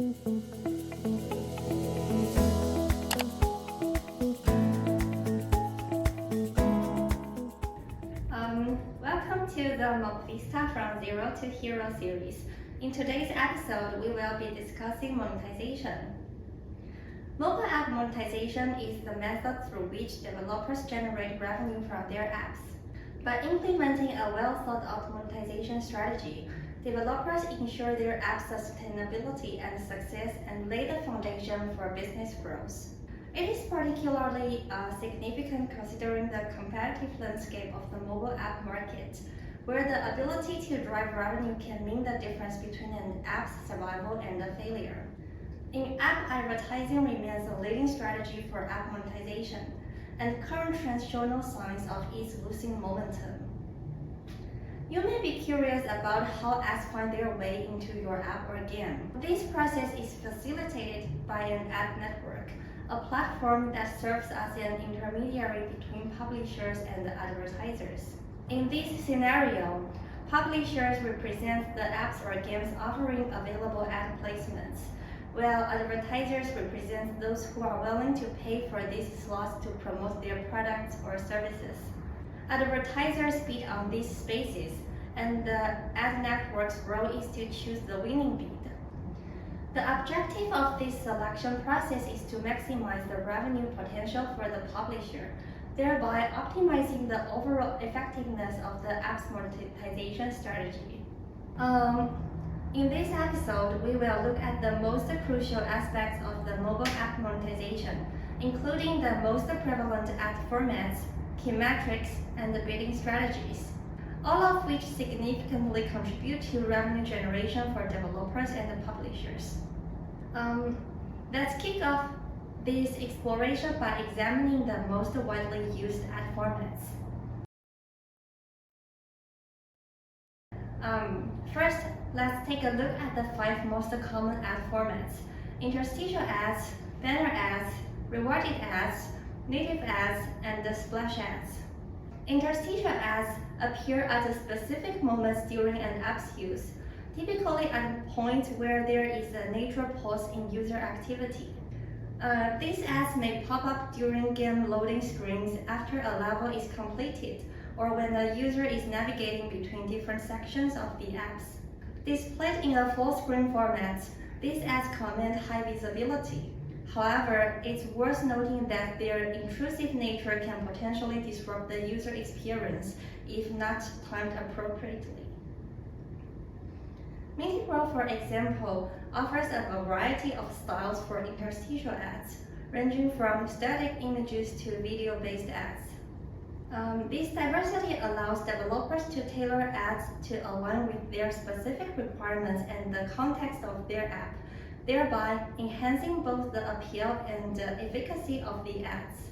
Welcome to the Vista from Zero to Hero series. In today's episode, we will be discussing monetization. Mobile app monetization is the method through which developers generate revenue from their apps. By implementing a well-thought-out monetization strategy, developers ensure their app's sustainability and success and lay the foundation for business growth. It is particularly significant considering the competitive landscape of the mobile app market, where the ability to drive revenue can mean the difference between an app's survival and a failure. In-app advertising remains the leading strategy for app monetization, and current trends show no signs of its losing momentum. You may be curious about how ads find their way into your app or game. This process is facilitated by an ad network, a platform that serves as an intermediary between publishers and advertisers. In this scenario, publishers represent the apps or games offering available ad placements, while advertisers represent those who are willing to pay for these slots to promote their products or services. Advertisers bid on these spaces, and the ad network's role is to choose the winning bid. The objective of this selection process is to maximize the revenue potential for the publisher, thereby optimizing the overall effectiveness of the app's monetization strategy. In this episode, we will look at the most crucial aspects of the mobile app monetization, including the most prevalent ad formats, key metrics, and the bidding strategies, all of which significantly contribute to revenue generation for developers and the publishers. Let's kick off this exploration by examining the most widely used ad formats. First, let's take a look at the 5 most common ad formats: interstitial ads, banner ads, rewarded ads, native ads, and the splash ads. Interstitial ads appear at specific moments during an app's use, typically at points where there is a natural pause in user activity. These ads may pop up during game loading screens after a level is completed, or when the user is navigating between different sections of the apps. Displayed in a full-screen format, these ads command high visibility. However, it's worth noting that their intrusive nature can potentially disrupt the user experience if not timed appropriately. Mintibro, for example, offers a variety of styles for interstitial ads, ranging from static images to video-based ads. This diversity allows developers to tailor ads to align with their specific requirements and the context of their app, thereby enhancing both the appeal and the efficacy of the ads.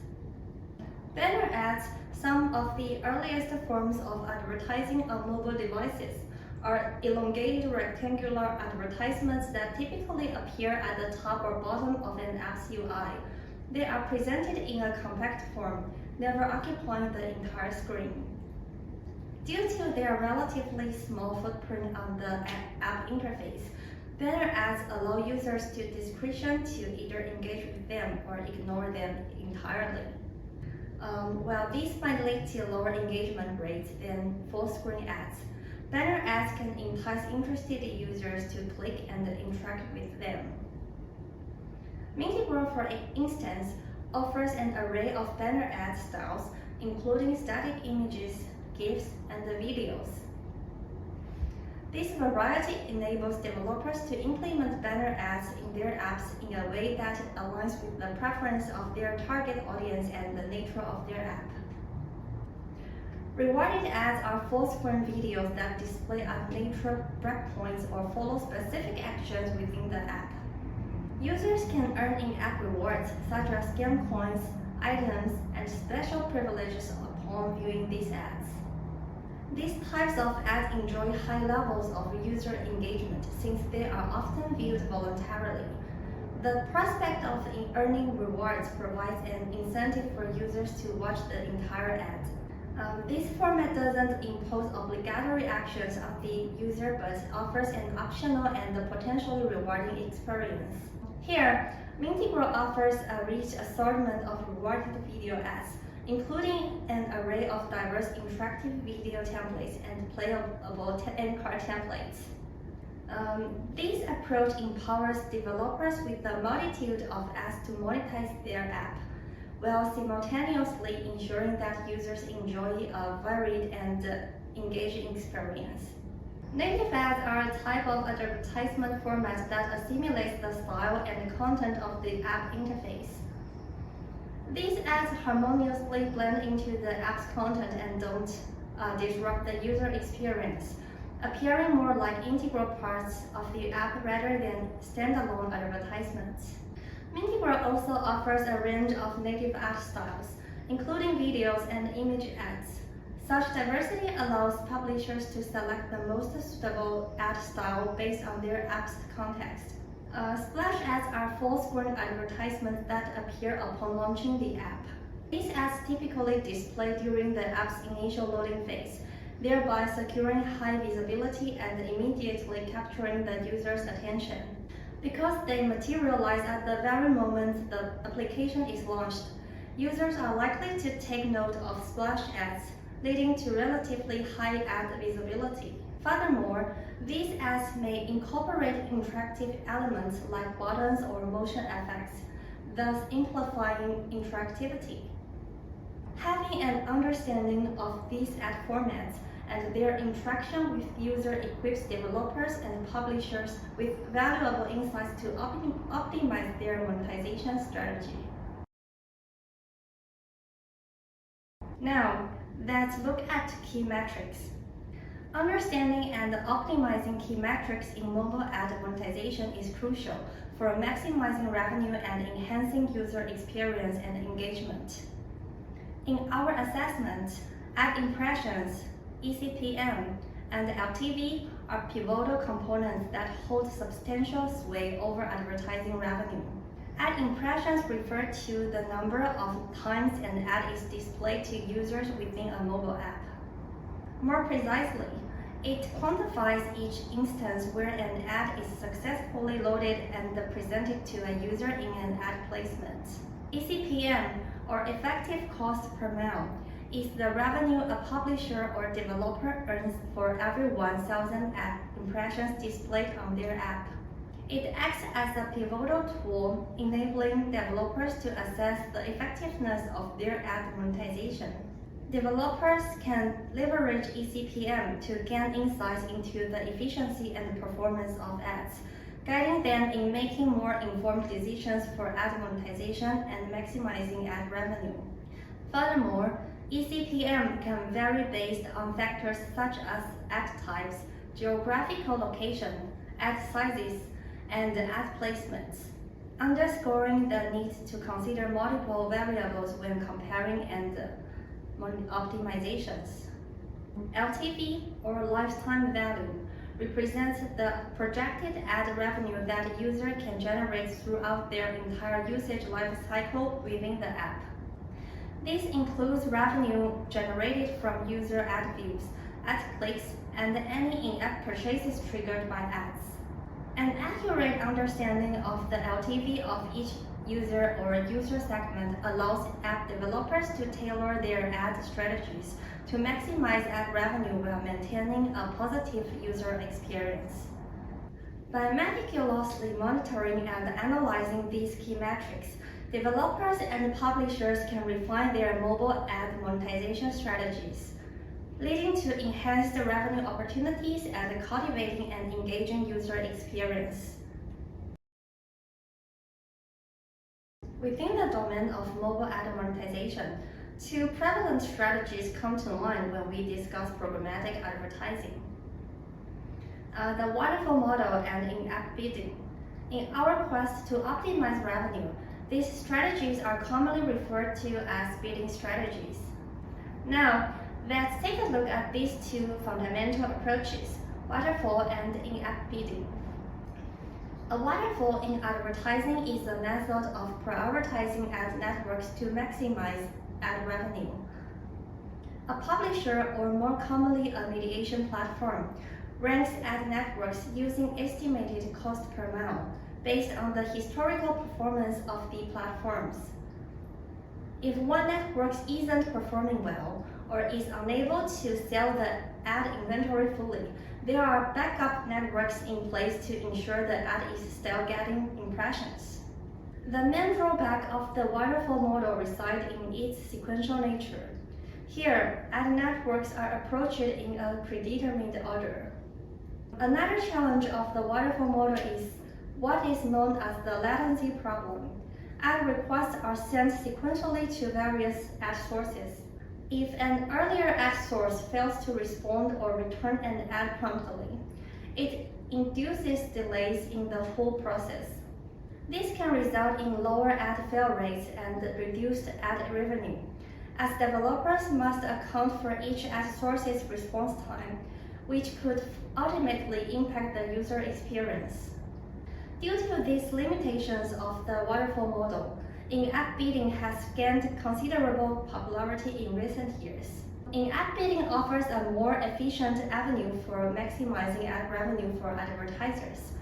Banner ads, some of the earliest forms of advertising on mobile devices, are elongated rectangular advertisements that typically appear at the top or bottom of an app's UI. They are presented in a compact form, never occupying the entire screen. Due to their relatively small footprint on the app interface, banner ads allow users to discretion to either engage with them or ignore them entirely. While these might lead to lower engagement rates than full-screen ads, banner ads can entice interested users to click and interact with them. Mintibro, for instance, offers an array of banner ad styles, including static images, GIFs, and videos. This variety enables developers to implement banner ads in their apps in a way that aligns with the preference of their target audience and the nature of their app. Rewarded ads are full-screen videos that display at nature breakpoints or follow specific actions within the app. Users can earn in-app rewards such as game coins, items, and special privileges upon viewing these ads. These types of ads enjoy high levels of user engagement since they are often viewed voluntarily. The prospect of earning rewards provides an incentive for users to watch the entire ad. This format doesn't impose obligatory actions on the user but offers an optional and potentially rewarding experience. Here, Mintigro offers a rich assortment of rewarded video ads, including an array of diverse interactive video templates and playable end card templates. This approach empowers developers with a multitude of ads to monetize their app, while simultaneously ensuring that users enjoy a varied and engaging experience. Native ads are a type of advertisement format that assimilates the style and content of the app interface. These ads harmoniously blend into the app's content and don't disrupt the user experience, appearing more like integral parts of the app rather than standalone advertisements. Mintigro also offers a range of native ad styles, including videos and image ads. Such diversity allows publishers to select the most suitable ad style based on their app's context. Splash ads are full-screen advertisements that appear upon launching the app. These ads typically display during the app's initial loading phase, thereby securing high visibility and immediately capturing the user's attention. Because they materialize at the very moment the application is launched, users are likely to take note of splash ads, leading to relatively high ad visibility. Furthermore, these ads may incorporate interactive elements like buttons or motion effects, thus amplifying interactivity. Having an understanding of these ad formats and their interaction with user equips developers and publishers with valuable insights to optimize their monetization strategy. Now, let's look at key metrics. Understanding and optimizing key metrics in mobile ad monetization is crucial for maximizing revenue and enhancing user experience and engagement. In our assessment, ad impressions, eCPM, and LTV are pivotal components that hold substantial sway over advertising revenue. Ad impressions refer to the number of times an ad is displayed to users within a mobile app. More precisely, it quantifies each instance where an ad is successfully loaded and presented to a user in an ad placement. eCPM, or effective cost per mile, is the revenue a publisher or developer earns for every 1,000 ad impressions displayed on their app. It acts as a pivotal tool, enabling developers to assess the effectiveness of their ad monetization. Developers can leverage eCPM to gain insights into the efficiency and performance of ads, guiding them in making more informed decisions for ad monetization and maximizing ad revenue. Furthermore, eCPM can vary based on factors such as ad types, geographical location, ad sizes, and ad placements, underscoring the need to consider multiple variables when comparing and optimizations. LTV, or lifetime value, represents the projected ad revenue that a user can generate throughout their entire usage life cycle within the app. This includes revenue generated from user ad views, ad clicks, and any in-app purchases triggered by ads. An accurate understanding of the LTV of each user or user segment allows app developers to tailor their ad strategies to maximize ad revenue while maintaining a positive user experience. By meticulously monitoring and analyzing these key metrics, developers and publishers can refine their mobile ad monetization strategies, leading to enhanced revenue opportunities and cultivating an engaging user experience. Within the domain of mobile ad monetization, two prevalent strategies come to mind when we discuss programmatic advertising. The waterfall model and in-app bidding. In our quest to optimize revenue, these strategies are commonly referred to as bidding strategies. Now, let's take a look at these two fundamental approaches, waterfall and in-app bidding. A waterfall in advertising is a method of prioritizing ad networks to maximize ad revenue. A publisher, or more commonly a mediation platform, ranks ad networks using estimated cost per mile based on the historical performance of the platforms. If one network isn't performing well or is unable to sell the ad inventory fully, there are backup networks in place to ensure the ad is still getting impressions. The main drawback of the waterfall model resides in its sequential nature. Here, ad networks are approached in a predetermined order. Another challenge of the waterfall model is what is known as the latency problem. Ad requests are sent sequentially to various ad sources. If an earlier ad source fails to respond or return an ad promptly, it induces delays in the whole process. This can result in lower ad fail rates and reduced ad revenue, as developers must account for each ad source's response time, which could ultimately impact the user experience. Due to these limitations of the waterfall model, in-app bidding has gained considerable popularity in recent years. In-app bidding offers a more efficient avenue for maximizing ad revenue for advertisers.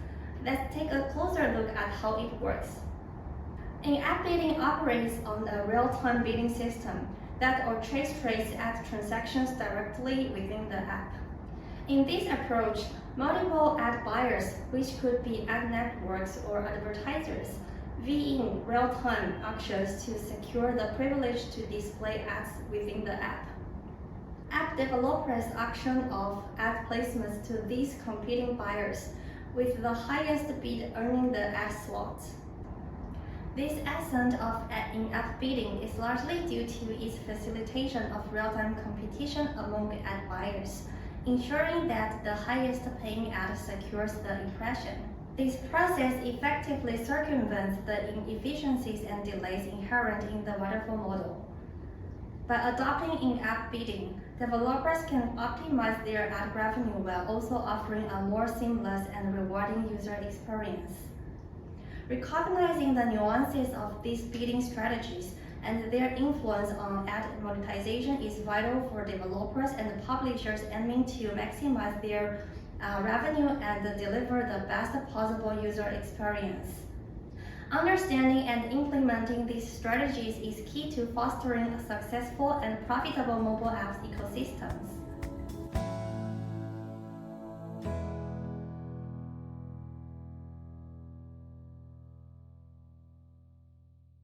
Let's take a closer look at how it works. In-app bidding operates on a real-time bidding system that orchestrates ad transactions directly within the app. In this approach, multiple ad buyers, which could be ad networks or advertisers, view in real-time auctions to secure the privilege to display ads within the app. App developers auction off ad placements to these competing buyers, with the highest bid earning the ad slot. This ascent of in-app bidding is largely due to its facilitation of real-time competition among ad buyers, ensuring that the highest paying ad secures the impression. This process effectively circumvents the inefficiencies and delays inherent in the waterfall model. By adopting in-app bidding, developers can optimize their ad revenue while also offering a more seamless and rewarding user experience. Recognizing the nuances of these bidding strategies and their influence on ad monetization is vital for developers and publishers aiming to maximize their revenue and deliver the best possible user experience. Understanding and implementing these strategies is key to fostering a successful and profitable mobile apps ecosystems.